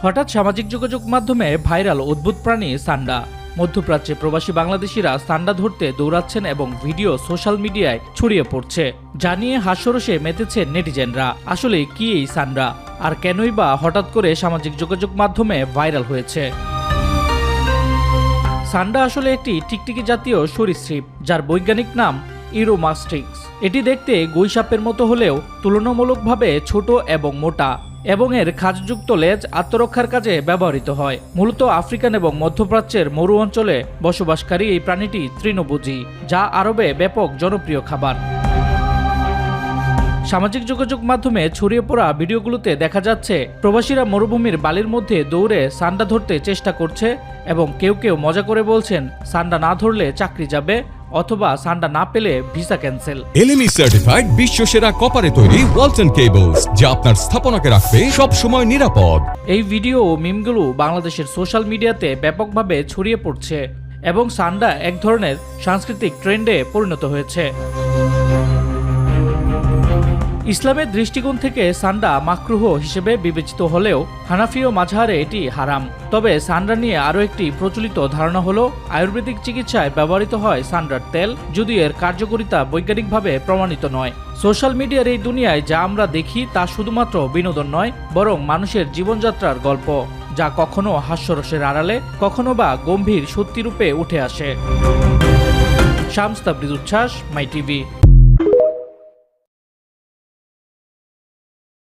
হঠাৎ সামাজিক যোগাযোগ মাধ্যমে ভাইরাল অদ্ভুত প্রাণী সান্ডা। মধ্যপ্রাচ্যে প্রবাসী বাংলাদেশিরা সান্ডা ধরতে দৌড়াচ্ছেন এবং ভিডিও সোশ্যাল মিডিয়ায় ছড়িয়ে পড়ছে, যা নিয়ে হাস্যরসে মেতেছে নেটিজেনরা। আসলে কি এই সান্ডা, আর কেনই বা হঠাৎ করে সামাজিক যোগাযোগ মাধ্যমে ভাইরাল হয়েছে? সান্ডা আসলে একটি টিকটিকি জাতীয় সরীসৃপ, যার বৈজ্ঞানিক নাম ইউরোমাস্টিক্স। এটি দেখতে গৈসাপের মতো হলেও তুলনামূলকভাবে ছোট এবং মোটা, এবং এর খাঁজযুক্ত লেজ আত্মরক্ষার কাজে ব্যবহৃত হয়। মূলত আফ্রিকান এবং মধ্যপ্রাচ্যের মরু অঞ্চলে বসবাসকারী এই প্রাণীটি তৃণভোজী, যা আরবে ব্যাপক জনপ্রিয় খাবার। সামাজিক যোগাযোগ মাধ্যমে ছড়িয়ে পড়া ভিডিওগুলোতে দেখা যাচ্ছে প্রবাসীরা মরুভূমির বালির মধ্যে দৌড়ে সান্ডা ধরতে চেষ্টা করছে, এবং কেউ কেউ মজা করে বলছেন সান্ডা না ধরলে চাকরি যাবে, অথবা সান্ডা না পেলে ভিসা ক্যান্সেল। এলএমই সার্টিফাইড বিশ্বসেরা কপারে তৈরি ওয়ালটন কেবলস, যা আপনার স্থাপনাকে রাখবে সব সময় নিরাপদ। এই ভিডিও ও মিমগুলো বাংলাদেশের সোশ্যাল মিডিয়াতে ব্যাপকভাবে ছড়িয়ে পড়ছে, এবং সান্ডা এক ধরনের সাংস্কৃতিক ট্রেন্ডে পরিণত হয়েছে। ইসলামের দৃষ্টিকোণ থেকে সান্ডা মাকরুহ হিসেবে বিবেচিত হলেও হানাফি মাযহারে এটি হারাম। তবে সান্ডা নিয়ে আরও একটি প্রচলিত ধারণা হলো আয়ুর্বেদিক চিকিৎসায় ব্যবহৃত হয় সান্ডার তেল, যদিও এর কার্যকারিতা বৈজ্ঞানিকভাবে প্রমাণিত নয়। সোশ্যাল মিডিয়ার এই দুনিয়ায় যা আমরা দেখি তা শুধুমাত্র বিনোদন নয়, বরং মানুষের জীবনযাত্রার গল্প, যা কখনো হাস্যরসের আড়ালে, কখনো বা গম্ভীর সত্যিরূপে উঠে আসে। শামস তাবরিজ উচ্ছ্বাস, মাই টিভি।